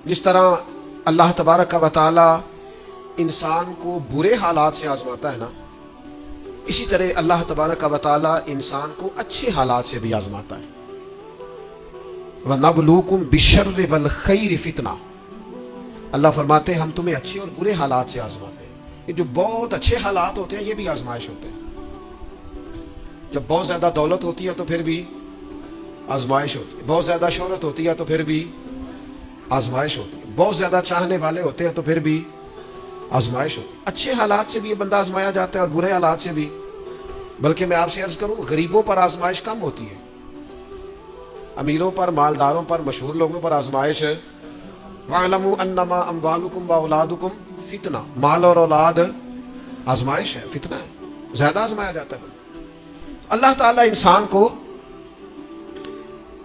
जिस तरह अल्लाह तबारक व तआला इंसान को बुरे हालात से आजमाता है ना, इसी तरह अल्लाह तबारक व तआला इंसान को अच्छे हालात से भी आजमाता है। वनबलूकुम बिश्शर्रि वल खैरि फितना, अल्लाह फरमाते हैं हम तुम्हें अच्छे और बुरे हालात से आजमाते हैं। ये जो बहुत अच्छे हालात होते हैं ये भी आजमाइश होते हैं। जब बहुत ज्यादा दौलत होती है तो फिर भी आजमाइश होती है, बहुत ज्यादा शोहरत होती है तो फिर भी आजमाइश होती है, बहुत ज्यादा चाहने वाले होते हैं तो फिर भी आजमाइश होती है। अच्छे हालात से भी ये बंदा आजमाया जाता है और बुरे हालात से भी। बल्कि मैं आपसे अर्ज करूं, गरीबों पर आजमाइश कम होती है, अमीरों पर, मालदारों पर, मशहूर लोगों पर आजमाइश है। वअलमू अन्नमा अमवालुकुम व औलादुकुम फितना, माल और औलाद आजमाइश है, फितना है, ज्यादा आजमाया जाता है। अल्लाह ताला इंसान को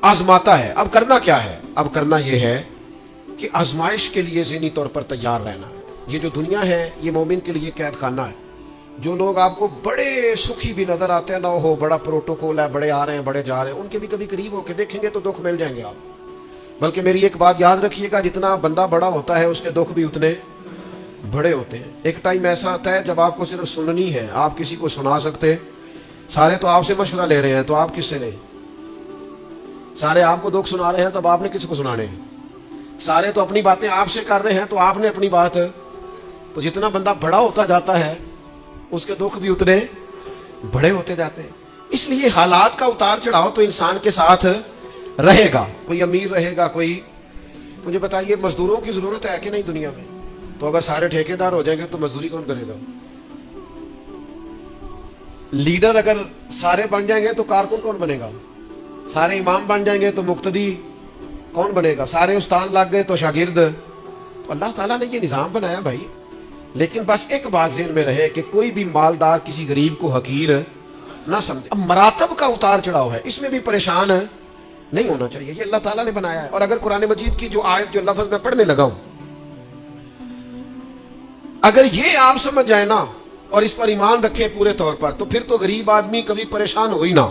आजमाता है। अब करना क्या है? अब करना यह है कि आजमाइश के लिए ज़हनी तौर पर तैयार रहना है। ये जो दुनिया है ये मोमिन के लिए कैद खाना है। जो लोग आपको बड़े सुखी भी नजर आते हैं ना, हो बड़ा प्रोटोकॉल है, बड़े आ रहे हैं, बड़े जा रहे हैं, उनके भी कभी करीब होकर देखेंगे तो दुख मिल जाएंगे आप। बल्कि मेरी एक बात याद रखिएगा, जितना बंदा बड़ा होता है उसके दुख भी उतने बड़े होते हैं। एक टाइम ऐसा आता है जब आपको सिर्फ सुननी है, आप किसी को सुना सकते, सारे तो आपसे मशवरा ले रहे हैं तो आप किससे लें? सारे आपको दुख सुना रहे हैं तो अब आपने किसको सुनाने हैं? सारे तो अपनी बातें आपसे कर रहे हैं तो आपने अपनी बात। तो जितना बंदा बड़ा होता जाता है उसके दुख भी उतने बड़े होते जाते हैं। इसलिए हालात का उतार चढ़ाव तो इंसान के साथ रहेगा। कोई अमीर रहेगा, कोई, मुझे बताइए मजदूरों की जरूरत है कि नहीं दुनिया में? तो अगर सारे ठेकेदार हो जाएंगे तो मजदूरी कौन करेगा? लीडर अगर सारे बन जाएंगे तो कारकुन कौन बनेगा? सारे इमाम बन जाएंगे तो मुक्तदी कौन बनेगा? सारे उस्ताद लग गए तो शागिर्द। तो अल्लाह ताला ने ये निजाम बनाया भाई। लेकिन बस एक बात ज़हन में रहे कि कोई भी मालदार किसी गरीब को हकीर ना समझे। अब मरातब का उतार चढ़ाव है, इसमें भी परेशान नहीं होना चाहिए, ये अल्लाह ताला ने बनाया है। और अगर कुरान मजीद की जो आयत, जो लफ्ज मैं पढ़ने लगा हूं, अगर ये आप समझ जाए ना और इस पर ईमान रखे पूरे तौर पर, तो फिर तो गरीब आदमी कभी परेशान हो ही ना,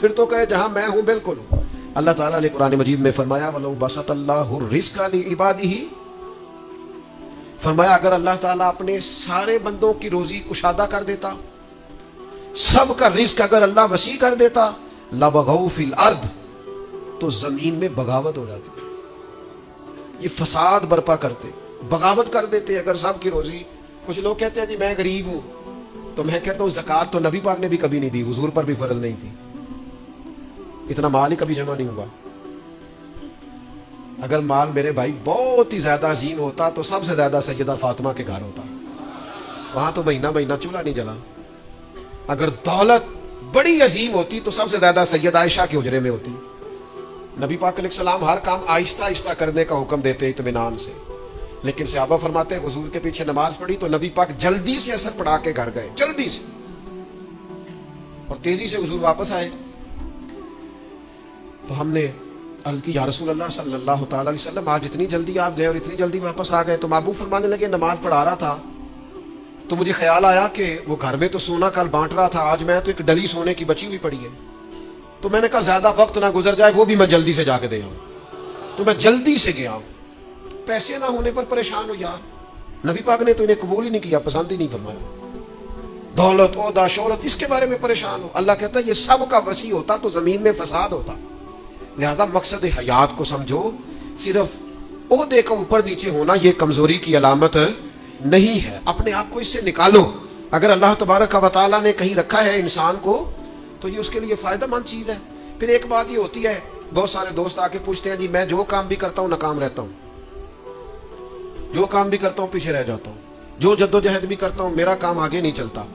फिर तो कहे जहां मैं हूं बिल्कुल हूं। अल्लाह ताला ने कुरान मजीद में फरमाया वलो बसतल्लाहु रिज़्क़ लिइबादिही, फरमाया अगर अल्लाह ताला अपने सारे बंदों की रोजी कुशादा कर देता, सबका रिस्क अगर अल्लाह वसी कर देता, लबगौ फिल अर्द, तो जमीन में बगावत हो जाती, ये फसाद बर्पा करते, बगावत कर देते अगर सबकी रोजी। कुछ लोग कहते हैं जी मैं गरीब हूं, तो मैं कहता हूं ज़कात तो नबी पाक ने भी कभी नहीं दी, हुजूर पर भी फर्ज नहीं थी, इतना माल ही कभी जमा नहीं हुआ। अगर माल मेरे भाई बहुत ही ज्यादा अजीम होता तो सबसे ज्यादा सैयदा फातिमा के घर होता, वहां तो महीना महीना चूल्हा नहीं जला। अगर दौलत बड़ी अजीम होती तो सबसे ज्यादा सैयद आयशा के हुजरे में होती। नबी पाक अलैहिस्सलाम हर काम आहिस्ता आहिस्ता करने का हुक्म देते इत्मीनान से, लेकिन सहाबा फरमाते हैं हुजूर के पीछे नमाज पढ़ी तो नबी पाक जल्दी से असर पढ़ा के घर गए, जल्दी से, और तेजी से हुजूर वापस आए। तो हमने अर्ज की या रसूल अल्लाह सल्लल्लाहु तआला अलैहि वसल्लम, आज इतनी जल्दी आप गए और इतनी जल्दी वापस आ गए? तो महबूब फरमाने लगे नमाज पढ़ा रहा था तो मुझे ख्याल आया कि वो घर में तो सोना कल बांट रहा था, आज मैं तो एक डली सोने की बची हुई पड़ी है, तो मैंने कहा ज्यादा वक्त ना गुजर जाए, वो भी मैं जल्दी से जाके दे आऊं। तो मैं जल्दी से गया हूं। पैसे ना होने पर परेशान हो यार, नबी पाक ने तो इन्हें कबूल ही नहीं किया, पसंद ही नहीं फरमाया। दौलत, ओहदा, शोहरत, इसके बारे में परेशान हो। अल्लाह कहता है ये सब का वसी होता तो जमीन में फसाद होता। लिहाजा मकसद हयात को समझो, सिर्फ ओहदे का ऊपर नीचे होना ये कमजोरी की अलामत नहीं है, अपने आप को इससे निकालो। अगर अल्लाह तबारक व तआला ने कहीं रखा है इंसान को तो ये उसके लिए फायदेमंद चीज है। फिर एक बात ये होती है, बहुत सारे दोस्त आके पूछते हैं जी मैं जो काम भी करता हूं नाकाम रहता हूं, जो काम भी करता हूं पीछे रह जाता हूं, जो जद्दोजहद भी करता हूं मेरा काम आगे नहीं चलता।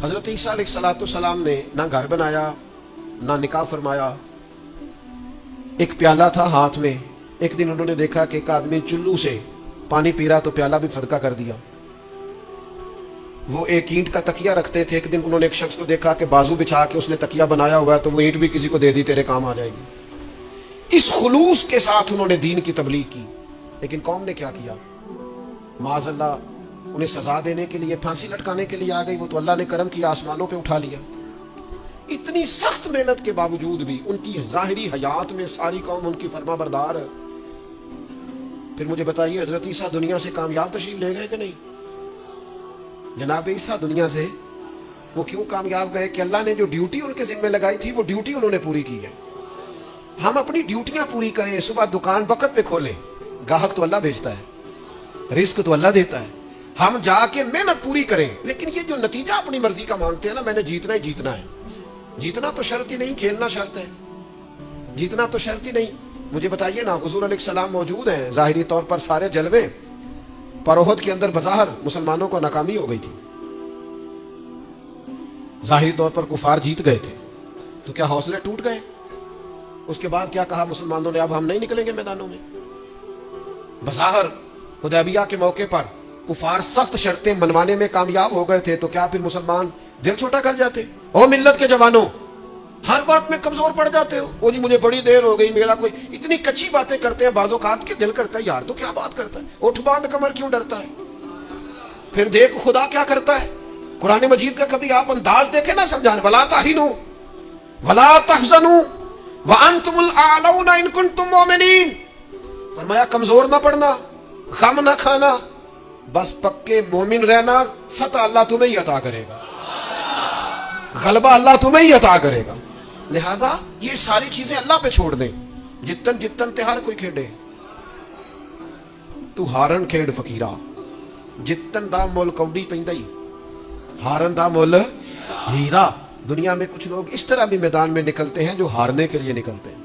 हजरत ईसा अलैहिस्सलाम ने ना घर बनाया ना निकाह फरमाया। एक प्याला था हाथ में, एक दिन उन्होंने देखा कि एक आदमी चुल्लू से पानी पी रहा तो प्याला भी सदका कर दिया। वो एक ईंट का तकिया रखते थे, एक दिन उन्होंने एक शख्स को देखा कि बाजू बिछा के उसने तकिया बनाया हुआ है तो वो ईंट भी किसी को दे दी, तेरे काम आ जाएगी। इस खुलूस के साथ उन्होंने दीन की तबलीग की। लेकिन कौम ने क्या किया, माज़अल्लाह उन्हें सजा देने के लिए, फांसी लटकाने के लिए आ गई। वो तो अल्लाह ने करम किया, आसमानों पे उठा लिया। इतनी सख्त मेहनत के बावजूद भी उनकी जाहिरी हयात में सारी कौम उनकी फरमा बरदार پھر مجھے بتائیے حضرت عیسیٰ دنیا سے کامیاب تشریف لے گئے کہ نہیں؟ جناب عیسیٰ دنیا سے وہ کیوں کامیاب گئے کہ اللہ نے جو ڈیوٹی ان کے ذمہ لگائی تھی وہ ڈیوٹی انہوں نے پوری کی ہے. ہم اپنی ڈیوٹیاں پوری کریں, صبح دکان وقت پہ کھولیں, گاہک تو اللہ بھیجتا ہے, رزق تو اللہ دیتا ہے, ہم جا کے محنت پوری کریں. لیکن یہ جو نتیجہ اپنی مرضی کا مانگتے ہیں نا, میں نے جیتنا ہی جیتنا ہے, جیتنا تو شرط ہی نہیں, کھیلنا شرط ہے, جیتنا تو شرط ہی نہیں. مجھے بتائیے نا, حضور علیہ السلام موجود ہیں, ظاہری طور پر سارے جلوے, پر احد کے اندر بظاہر مسلمانوں کو ناکامی ہو گئی تھی, ظاہری طور پر کفار جیت گئے تھے, تو کیا حوصلے ٹوٹ گئے؟ اس کے بعد کیا کہا مسلمانوں نے, اب ہم نہیں نکلیں گے میدانوں میں. بظاہر حدیبیہ کے موقع پر کفار سخت شرطیں منوانے میں کامیاب ہو گئے تھے, تو کیا پھر مسلمان دل چھوٹا کر جاتے؟ او ملت کے جوانوں, ہر بات میں کمزور پڑ جاتے ہو. او جی مجھے بڑی دیر ہو گئی, میرا کوئی اتنی کچی باتیں کرتے ہیں بعض اوقات کے دل کرتا ہے یار تو کیا بات کرتا ہے, اٹھ باندھ کمر کیوں ڈرتا ہے. پھر دیکھ خدا کیا کرتا ہے. قرآن مجید کا کبھی آپ انداز دیکھیں نا سمجھانے, ولا تہنوا ولا تحزنوا وانتم الاعلون ان کنتم مؤمنین. فرمایا کمزور نہ پڑنا, غم نہ کھانا, بس پکے مومن رہنا, فتح اللہ تمہیں ہی عطا کرے گا, غلبہ اللہ تمہیں ہی عطا کرے گا. لہذا یہ ساری چیزیں اللہ پہ چھوڑ دیں, جتن جتن تے ہر کوئی کھیڑے. تو ہارن کھیڑ فقیرہ, جتن دا مول کوڈی پیندائی, ہارن دا مول ہیرا. دنیا میں کچھ لوگ اس طرح بھی میدان میں نکلتے ہیں جو ہارنے کے لیے نکلتے ہیں.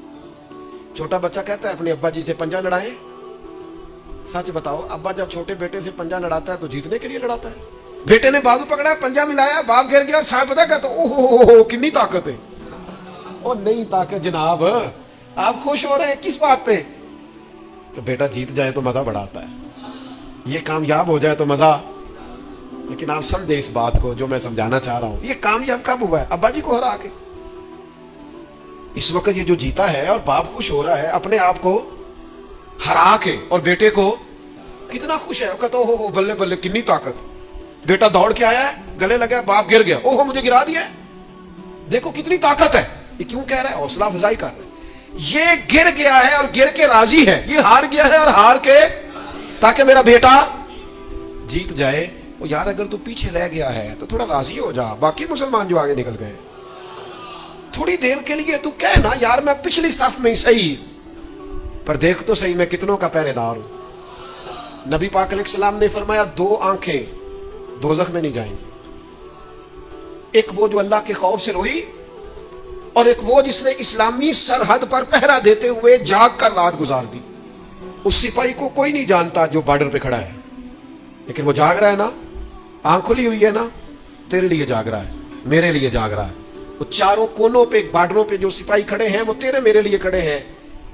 چھوٹا بچہ کہتا ہے اپنے ابا جی سے پنجا لڑائیں. سچ بتاؤ, ابا جب چھوٹے بیٹے سے پنجا لڑاتا ہے تو جیتنے کے لیے لڑاتا ہے. بیٹے نے بازو پکڑا, پنجا ملایا, باپ گر گیا, اور صاحب پتا کہتا اوہ کتنی طاقت ہے. اور نہیں طاقت جناب, آپ خوش ہو رہے ہیں کس بات پہ کہ بیٹا جیت جائے تو مزہ بڑا آتا ہے, یہ کامیاب ہو جائے تو مزہ. لیکن آپ سمجھیں اس بات کو جو میں سمجھانا چاہ رہا ہوں, یہ کامیاب کب ہوا ہے؟ ابا جی کو ہرا کے. اس وقت یہ جو جیتا ہے اور باپ خوش ہو رہا ہے اپنے آپ کو ہرا کے, اور بیٹے کو کتنا خوش ہے, وہ کہتا ہو بلے بلے کنی طاقت. بیٹا دوڑ کے آیا ہے, گلے لگا, باپ گر گیا, اوہ مجھے گرا دیا, دیکھو کتنی طاقت ہے. یہ کیوں کہہ رہا ہے؟ حوصلہ افزائی کر رہا ہے. یہ گر گیا ہے اور گر کے راضی ہے, یہ ہار گیا ہے اور ہار کے تاکہ میرا بیٹا جیت جائے. وہ یار اگر تو پیچھے رہ گیا ہے تو تھوڑا راضی ہو جا, باقی مسلمان جو آگے نکل گئے تھوڑی دیر کے لیے تو کہنا یار میں پچھلی صف میں صحیح, پر دیکھ تو صحیح میں کتنوں کا پہرے دار ہوں. نبی پاک علیہ السلام نے فرمایا 2 آنکھیں دوزخ میں نہیں جائیں گی, ایک وہ جو اللہ کے خوف سے روئی, اور ایک وہ جس نے اسلامی سرحد پر پہرا دیتے ہوئے جاگ کر رات گزار دی. اس سپاہی کو کوئی نہیں جانتا جو بارڈر پہ کھڑا ہے, لیکن وہ جاگ رہا ہے نا, آنکھ کھلی ہوئی ہے نا, تیرے لیے جاگ رہا ہے, میرے لیے جاگ رہا ہے. وہ چاروں کونوں پہ بارڈروں پہ جو سپاہی کھڑے ہیں وہ تیرے میرے لیے کھڑے ہیں.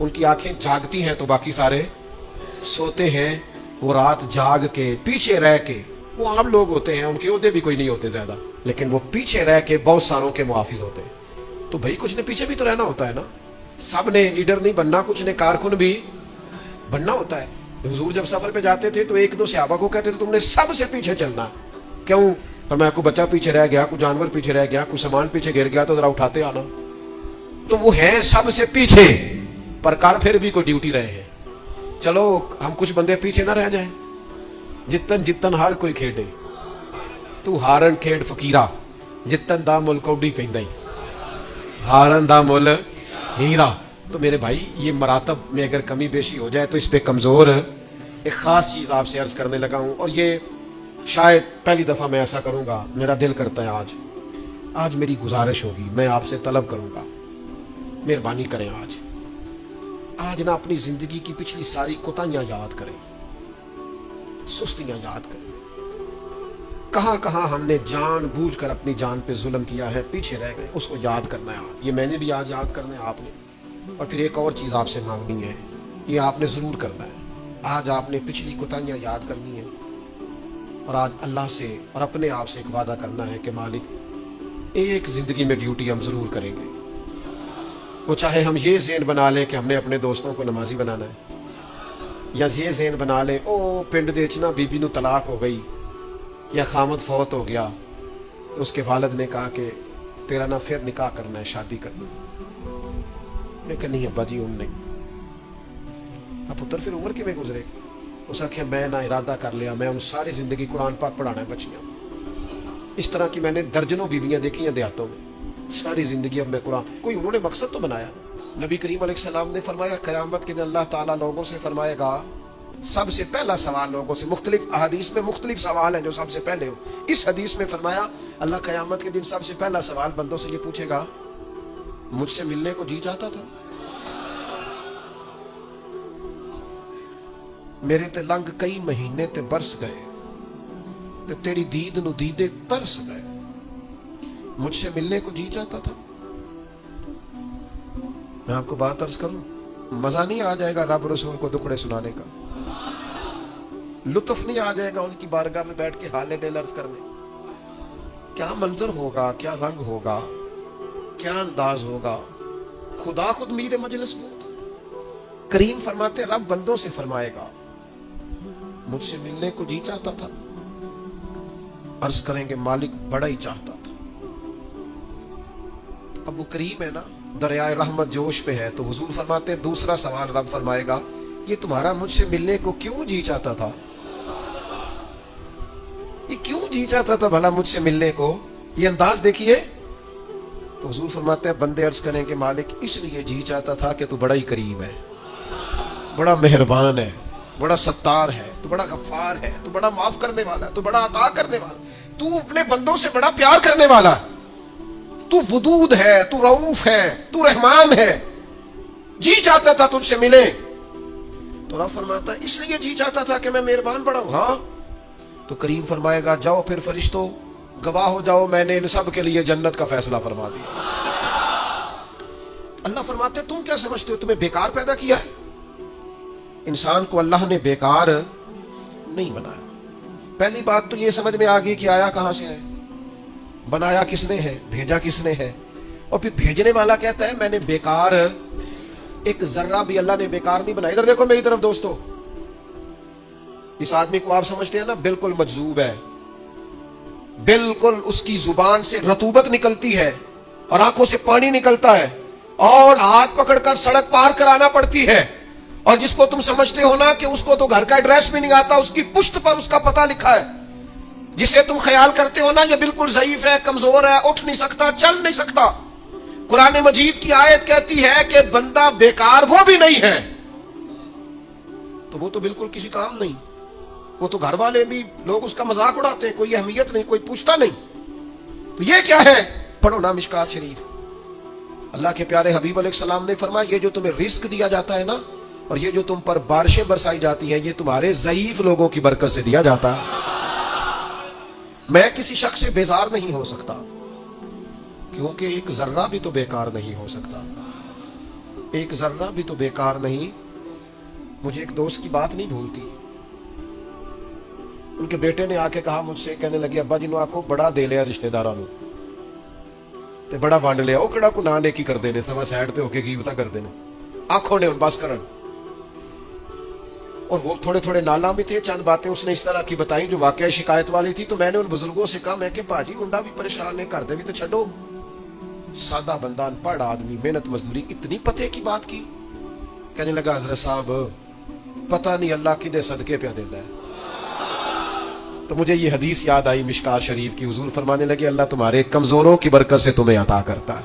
ان کی آنکھیں جاگتی ہیں تو باقی سارے سوتے ہیں. وہ رات جاگ کے پیچھے رہ کے, وہ عام لوگ ہوتے ہیں, ان کے عہدے بھی کوئی نہیں ہوتے زیادہ, لیکن وہ پیچھے رہ کے بہت ساروں کے محافظ ہوتے ہیں. تو بھائی کچھ نے پیچھے بھی تو رہنا ہوتا ہے نا, سب نے لیڈر نہیں بننا, کچھ نے کارکن بھی بننا ہوتا ہے. حضور جب سفر پہ جاتے تھے تو 1-2 صحابہ کو کہتے تھے تم نے سب سے پیچھے چلنا. کیوں؟ فرمایا کوئی بچہ پیچھے رہ گیا, کوئی جانور پیچھے رہ گیا, کوئی سامان پیچھے گر گیا تو ذرا اٹھاتے آنا. تو وہ ہیں سب سے پیچھے, پر کار پھر بھی کوئی ڈیوٹی رہے ہیں. چلو ہم کچھ بندے پیچھے نہ رہ جائیں, جتن جتن ہر کوئی کھیڈے. تو ہارن کھیڈ فقیرہ, جتن دا مل کوڈی پیندائی, ہارن دا مل ہیرا. تو میرے بھائی یہ مراتب میں اگر کمی بیشی ہو جائے تو اس پہ کمزور ایک خاص چیز آپ سے عرض کرنے لگا ہوں, اور یہ شاید پہلی دفعہ میں ایسا کروں گا. میرا دل کرتا ہے آج میری گزارش ہوگی, میں آپ سے طلب کروں گا, مہربانی کریں آج نہ اپنی زندگی کی پچھلی ساری کوتاہیاں یاد کریں, سستیاں یاد کریں. کہاں کہاں ہم نے جان بوجھ کر اپنی جان پہ ظلم کیا ہے, پیچھے رہ گئے, اس کو یاد کرنا ہے. یہ میں نے بھی آج یاد کرنا ہے, آپ نے. اور پھر ایک اور چیز آپ سے مانگنی ہے, یہ آپ نے ضرور کرنا ہے. آج آپ نے پچھلی کوتاہیاں یاد کرنی ہے, اور آج اللہ سے اور اپنے آپ سے ایک وعدہ کرنا ہے کہ مالک ایک زندگی میں ڈیوٹی ہم ضرور کریں گے. وہ چاہے ہم یہ ذہن بنا لیں کہ ہم نے اپنے دوستوں کو نمازی بنانا ہے, یا یہ ذہن بنا لیں او پنڈ دے چنا بی بی نو طلاق ہو گئی یا خامد فوت ہو گیا تو اس کے والد نے کہا کہ تیرا نہ پھر نکاح کرنا ہے, شادی کرنی. میں کہ نہیں ابا جی نہیں. اب پتر پھر عمر کی میں گزرے, اس آخیا میں نہ ارادہ کر لیا میں ان ساری زندگی قرآن پاک پڑھانا ہے بچیاں. اس طرح کی میں نے درجنوں بیویاں دیکھی ہیں دیہاتوں میں. ساری زندگی اب میں قرآن, کوئی انہوں نے مقصد تو بنایا. نبی کریم علیہ السلام نے فرمایا قیامت کے دن اللہ تعالیٰ لوگوں سے فرمائے گا, سب سے پہلا سوال لوگوں سے, مختلف احادیث میں مختلف سوال ہیں جو سب سے پہلے ہو. اس حدیث میں فرمایا اللہ قیامت کے دن سب سے پہلا سوال بندوں سے یہ پوچھے گا, مجھ سے ملنے کو جی چاہتا تھا؟ میرے تے لنگ کئی مہینے تے برس گئے تے تیری دید نو دیدے ترس گئے, مجھ سے ملنے کو جی چاہتا تھا؟ میں آپ کو بات عرض کروں, مزہ نہیں آ جائے گا رب رسول کو دکھڑے سنانے کا, لطف نہیں آ جائے گا ان کی بارگاہ میں بیٹھ کے حال دل عرض کرنے. کیا منظر ہوگا, کیا رنگ ہوگا, کیا انداز ہوگا, خدا خود میر مجلس بود. کریم فرماتے رب بندوں سے فرمائے گا مجھ سے ملنے کو جی چاہتا تھا؟ عرض کریں گے مالک بڑا ہی چاہتا تھا. اب وہ کریم ہے نا, دریائے رحمت جوش پہ ہے, تو حضور فرماتے دوسرا سوال رب فرمائے گا یہ تمہارا مجھ سے ملنے کو کیوں جی چاہتا تھا؟ یہ کیوں جی چاہتا تھا بھلا مجھ سے ملنے کو؟ یہ انداز دیکھیے. تو حضور فرماتے ہیں بندے عرض کریں کہ مالک اس لیے جی چاہتا تھا کہ تو بڑا ہی کریم ہے, بڑا مہربان ہے, بڑا ستار ہے, تو بڑا غفار ہے, تو بڑا معاف کرنے والا ہے, تو بڑا عطا کرنے والا, تو اپنے بندوں سے بڑا پیار کرنے والا ہے, تو ودود ہے, تو رؤوف ہے, تو رحمان ہے, جی چاہتا تھا تجھ سے ملے. تو رب فرماتا ہے اس لیے جی چاہتا تھا کہ میں مہربان بڑا ہوں. ہاں. تو کریم فرمائے گا جاؤ پھر فرشتوں گواہ ہو جاؤ میں نے ان سب کے لیے جنت کا فیصلہ فرما دیا. اللہ فرماتے تم کیا سمجھتے ہو تمہیں بیکار پیدا کیا ہے؟ انسان کو اللہ نے بیکار نہیں بنایا. پہلی بات تو یہ سمجھ میں آ گئی کہ آیا کہاں سے ہے, بنایا کس نے ہے, بھیجا کس نے ہے. اور پھر بھیجنے والا کہتا ہے میں نے بیکار, ایک ذرہ بھی اللہ نے بیکار نہیں بنایا. ادھر دیکھو میری طرف دوستو, اس آدمی کو آپ سمجھتے ہیں نا بالکل مجذوب ہے, بالکل اس کی زبان سے رطوبت نکلتی ہے اور آنکھوں سے پانی نکلتا ہے اور ہاتھ پکڑ کر سڑک پار کرانا پڑتی ہے, اور جس کو تم سمجھتے ہو نا کہ اس کو تو گھر کا ایڈریس بھی نہیں آتا, اس کی پشت پر اس کا پتہ لکھا ہے, جسے تم خیال کرتے ہو نا یہ بالکل ضعیف ہے, کمزور ہے, اٹھ نہیں سکتا, چل نہیں سکتا, قرآن مجید کی آیت کہتی ہے کہ بندہ بیکار وہ بھی نہیں ہے, تو وہ تو بالکل کسی کام نہیں, وہ تو گھر والے بھی لوگ اس کا مذاق اڑاتے ہیں, کوئی اہمیت نہیں, کوئی پوچھتا نہیں. تو یہ کیا ہے؟ پڑھو نا مشکات شریف. اللہ کے پیارے حبیب علیہ السلام نے فرمایا یہ جو تمہیں رزق دیا جاتا ہے نا, اور یہ جو تم پر بارشیں برسائی جاتی ہیں, یہ تمہارے ضعیف لوگوں کی برکت سے دیا جاتا ہے. میں کسی شخص سے بیزار نہیں ہو سکتا کیونکہ ایک ذرہ بھی تو بیکار نہیں ہو سکتا, ایک ذرہ بھی تو بیکار نہیں. مجھے ایک دوست کی بات نہیں بھولتی, ان کے بیٹے نے آ کے کہا مجھ سے, کہنے لگے ابا جی نو آخو بڑا دے لیا رشتے داراں نو تے بڑا ونڈ لیا, وہ کہڑا کو نہ نیکی کردے نے, سوا سائڈ تے ہو کے کی پتہ کردے نے, آنکھوں نے ان بس کرن. اور وہ تھوڑے تھوڑے نالاں بھی تھے, چند باتیں اس نے اس طرح کی بتائیں جو واقعی شکایت والی تھی. تو میں نے ان بزرگوں سے کہا میں کہ باجی منڈا بھی پریشان ہے, کر دے بھی تو چھڈو, سادہ بندہ ان پڑھ آدمی محنت مزدوری, اتنی پتے کی بات کی. کہنے لگا حضرت صاحب پتہ نہیں اللہ کدے صدقے پہ دیتا ہے. تو مجھے یہ حدیث یاد آئی مشکات شریف کی, حضور فرمانے لگے اللہ تمہارے کمزوروں کی برکت سے تمہیں عطا کرتا ہے.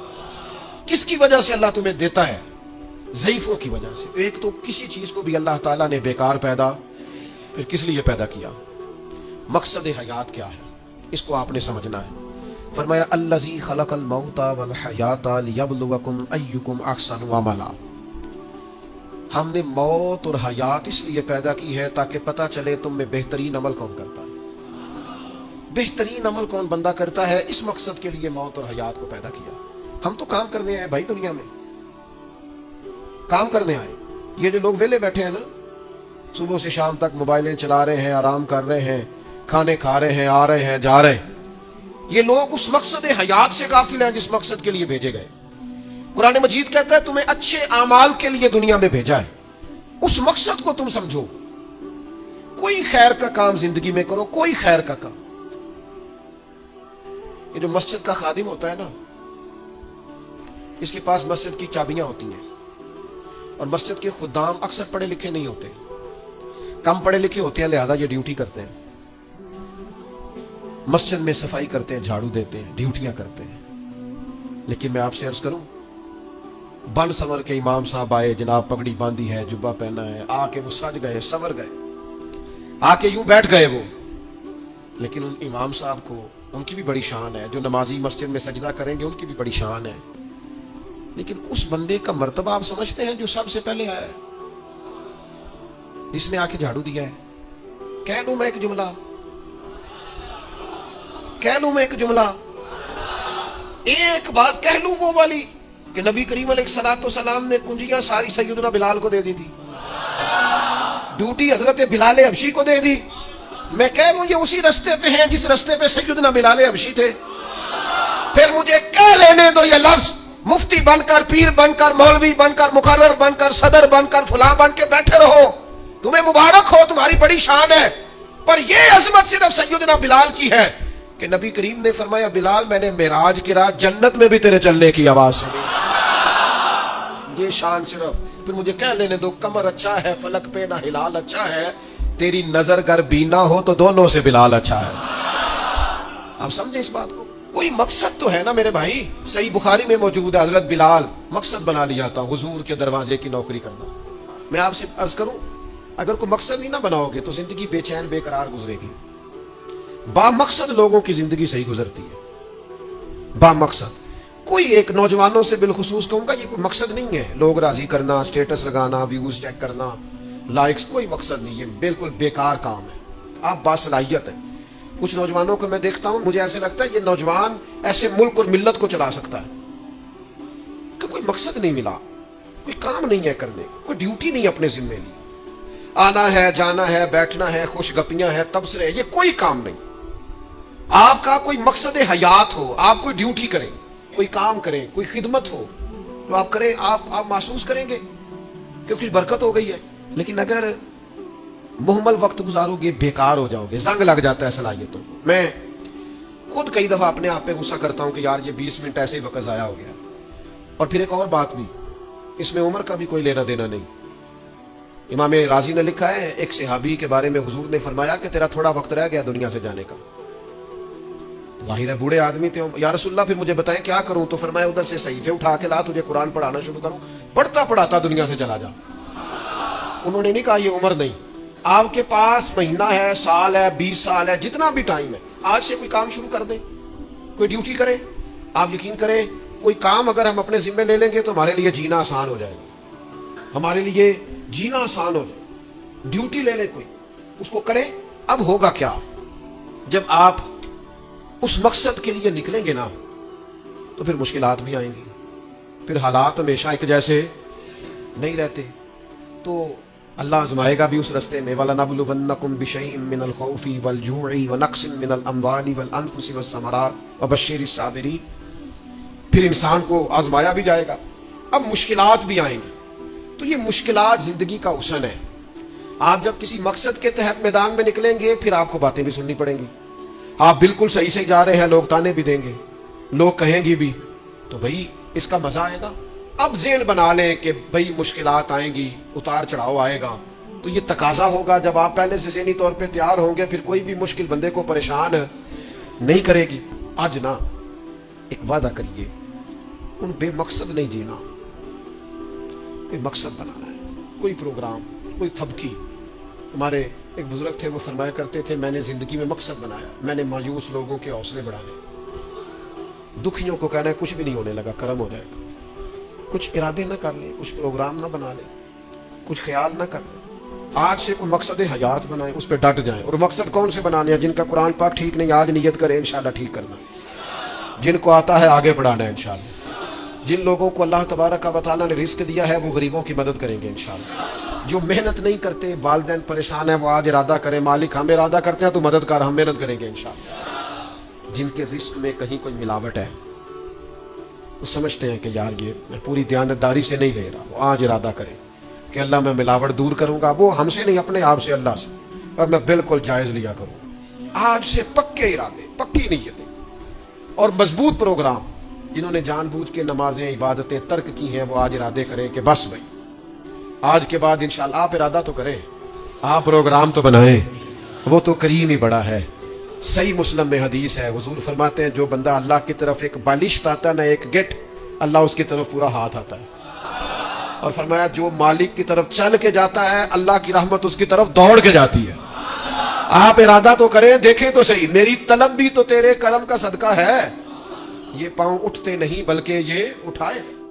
کس کی وجہ سے اللہ تمہیں دیتا ہے؟ ضعیفوں کی وجہ سے. ایک تو کسی چیز کو بھی اللہ تعالیٰ نے بیکار پیدا پھر کس لیے پیدا کیا, مقصد حیات کیا ہے, اس کو آپ نے سمجھنا ہے. فرمایا الذی خلق الموت والحیات لیبلوکم ایکم احسن عملا. ہم نے موت اور حیات اس لیے پیدا کی ہے تاکہ پتہ چلے تم میں بہترین عمل کون کرتا ہے, بہترین عمل کون بندہ کرتا ہے. اس مقصد کے لیے موت اور حیات کو پیدا کیا. ہم تو کام کرنے آئے بھائی, دنیا میں کام کرنے آئے. یہ جو لوگ ویلے بیٹھے ہیں نا, صبح سے شام تک موبائلیں چلا رہے ہیں, آرام کر رہے ہیں, کھانے کھا رہے ہیں, آ رہے ہیں, جا رہے ہیں, یہ لوگ اس مقصد حیات سے غافل ہیں جس مقصد کے لیے بھیجے گئے. قرآن مجید کہتا ہے تمہیں اچھے اعمال کے لیے دنیا میں بھیجا ہے, اس مقصد کو تم سمجھو. کوئی خیر کا کام زندگی میں کرو, کوئی خیر کا کام. یہ جو مسجد کا خادم ہوتا ہے نا, اس کے پاس مسجد کی چابیاں ہوتی ہیں, اور مسجد کے خدام اکثر پڑھے لکھے نہیں ہوتے. कम पढ़े लिखे होते हैं, लिहाजा ये ड्यूटी करते हैं, मस्जिद में सफाई करते हैं, झाड़ू देते हैं, ड्यूटियां करते हैं। लेकिन मैं आपसे अर्ज करूं, बन संवर के इमाम साहब आए, जनाब पगड़ी बांधी है, जुब्बा पहना है, आके वो सज गए, संवर गए, आके यूं बैठ गए वो। लेकिन उन इमाम साहब को, उनकी भी बड़ी शान है, जो नमाजी मस्जिद में सजदा करेंगे उनकी भी बड़ी शान है। लेकिन उस बंदे का मर्तबा आप समझते हैं जो सबसे पहले आया है, इसने आके झाड़ू दिया है। कह लूं मैं एक जुमला, कह लूं मैं एक जुमला, एक बात कह लूं वो वाली कि नबी करीम अलैहिस्सलाम ने कुंजियां सारी सैयदना बिलाल को दे दी थी, ड्यूटी हजरत बिलाल हबशी को दे दी। मैं कह लूं ये उसी रास्ते पे हैं जिस रास्ते पे सैयदना बिलाल हबशी थे। फिर मुझे कह लेने दो ये लफ्ज, मुफ्ती बनकर, पीर बनकर, मौलवी बनकर, मुकर्रर बनकर, सदर बनकर, फुला बन के बैठे रहो, तुम्हें मुबारक हो, तुम्हारी बड़ी शान है। पर ये अजमत सिर्फ सैयदना बिलाल की है कि नबी करीम ने फरमाया, बिलाल मैंने मेराज की रात जन्नत में भी तेरे चलने की आवाज सुनी। ये शान सिर्फ। फिर मुझे कह लेने दो, कमर अच्छा है फलक पे ना हिलाल अच्छा है, तेरी नजर गर बीना हो तो दोनों से बिलाल अच्छा है। आप समझे इस बात को? कोई मकसद तो है ना मेरे भाई। सही बुखारी में मौजूद है, हजरत बिलाल मकसद बना लिया था हुजूर के दरवाजे की नौकरी करना। मैं आपसे अर्ज करूं, अगर कोई मकसद ही ना बनाओगे तो जिंदगी बेचैन बेकरार गुजरेगी। बामकसद लोगों की जिंदगी सही गुजरती है, बामकसद। कोई एक नौजवानों से बिलखुसूस कहूंगा, ये कोई मकसद नहीं है लोग राजी करना, स्टेटस लगाना, व्यूज चेक करना, लाइक्स, कोई मकसद नहीं है, बिल्कुल बेकार काम है। आप बासलाहियत है। कुछ नौजवानों को मैं देखता हूं, मुझे ऐसे लगता है ये नौजवान ऐसे मुल्क और मिल्लत को चला सकता है, कि कोई मकसद नहीं मिला, कोई काम नहीं है करने, कोई ड्यूटी नहीं अपने जिम्मे ली। आना है, जाना है, बैठना है, खुशगपियां है, तबसरे, ये कोई काम नहीं। आपका कोई मकसद हयात हो, आप कोई ड्यूटी करें, कोई काम करें, कोई खिदमत हो तो आप करें, आप महसूस करेंगे कि कुछ बरकत हो गई है। लेकिन अगर मुहम्मल वक्त गुजारोगे बेकार हो जाओगे, जंग लग जाता है सलाहियतों को। मैं खुद कई दफा अपने आप पे गुस्सा करता हूं कि यार ये 20 मिनट ऐसे ही वक्त जाया हो गया। और फिर एक और बात भी, इसमें उम्र का भी कोई लेना देना नहीं। इमाम राजी ने लिखा है, एक सहाबी के बारे में हुजूर ने फरमाया कि तेरा थोड़ा वक्त रह गया दुनिया से जाने का। जाहिर है बूढ़े आदमी थे, या रसूलल्लाह फिर मुझे बताएं क्या करूं? तो फरमाया उधर से सहीफे उठा के ला, तुझे कुरान पढ़ाना शुरू करूं, पढ़ता पढ़ाता दुनिया से चला जा। उन्होंने नहीं कहा ये उम्र नहीं, आपके पास महीना है, साल है, 20 साल है, जितना भी टाइम है, आज से कोई काम शुरू कर दें, कोई ड्यूटी करें। आप यकीन करें, कोई काम अगर हम अपने जिम्मे ले लेंगे तो हमारे लिए जीना आसान हो जाएगा, हमारे लिए जीना आसान हो जाए। ड्यूटी ले ले कोई, उसको करें। अब होगा क्या, जब आप उस मकसद के लिए निकलेंगे ना तो फिर मुश्किलात भी आएंगी, फिर हालात हमेशा एक जैसे नहीं रहते। तो अल्लाह आजमाएगा भी उस रास्ते में। वला नबलुवन्नकुम बिशैइन मिनल खौफि वल जूइ व नक्सिन मिनल अम्वालि वल अनफुसि वस समरात व बश्शिरिस साबिरीन। फिर इंसान को आजमाया भी जाएगा, अब मुश्किलात भी आएंगी। तो ये मुश्किलात जिंदगी का हुस्न है। आप जब किसी मकसद के तहत मैदान में निकलेंगे फिर आपको बातें भी सुननी पड़ेंगी। आप बिल्कुल सही से जा रहे हैं, लोग ताने भी देंगे, लोग कहेंगे भी, तो भाई इसका मजा आएगा। अब ज़हन बना लें कि भाई मुश्किलात आएंगी, उतार चढ़ाव आएगा, तो ये तकाजा होगा जब आप पहले से ज़हनी तौर पे तैयार होंगे, फिर कोई भी मुश्किल बंदे को परेशान नहीं करेगी। आज ना एक वादा करिए, उन बेमकसद नहीं जीना, कोई मकसद बनाना है, कोई प्रोग्राम, कोई थबकी। हमारे एक बुजुर्ग थे, वो फरमाया करते थे, मैंने जिंदगी में मकसद बनाया, मैंने मायूस लोगों के हौसले बढ़ाने, दुखियों को कहना है कुछ भी नहीं होने लगा, कर्म हो जाएगा। कुछ इरादे ना कर ले, कुछ प्रोग्राम ना बना ले, कुछ ख्याल ना कर ले, आज से कोई मकसद हयात बनाए, उस पर डट जाए। और मकसद कौन से बनाने हैं? जिनका कुरान पाक ठीक नहीं, आज नियत करें इंशाल्लाह ठीक करना। जिनको आता है आगे बढ़ाना है इंशाल्लाह। जिन लोगों को अल्लाह तबारक व तआला ने रिस्क दिया है वो गरीबों की मदद करेंगे इंशाल्लाह। जो मेहनत नहीं करते, वालिदैन परेशान है, वो आज इरादा करें, मालिक हम इरादा करते हैं तो मदद कर, हम मेहनत करेंगे इंशाल्लाह। जिनके रिस्क में कहीं कोई मिलावट है, वो समझते हैं कि यार ये मैं पूरी दयानतदारी से नहीं ले रहा, वो आज इरादा करें कि अल्लाह मैं मिलावट दूर करूंगा, वो हमसे नहीं अपने आप से, अल्लाह से, और मैं बिल्कुल जायज लिया करूंगा। आज से पक्के इरादे, पक्की नीयतें और मजबूत प्रोग्राम। जिन्होंने जानबूझ के नमाजें, इबादतें तर्क की हैं, वो आज इरादे करें कि बस भाई आज के बाद इंशाल्लाह। आप इरादा तो करें, آپ پروگرام تو بنائیں، وہ تو کریم ہی بڑا ہے۔ صحیح مسلم میں حدیث ہے، حضور فرماتے ہیں جو بندہ اللہ کی طرف ایک بالشت آتا ہے نہ ایک گٹ، اللہ اس کی طرف پورا ہاتھ آتا ہے۔ اور فرمایا جو مالک کی طرف چل کے جاتا ہے اللہ کی رحمت اس کی طرف دوڑ کے جاتی ہے۔ آپ ارادہ تو کریں، دیکھیں تو صحیح، میری طلب بھی تو تیرے کرم کا صدقہ ہے۔ یہ پاؤں اٹھتے نہیں بلکہ یہ اٹھائے۔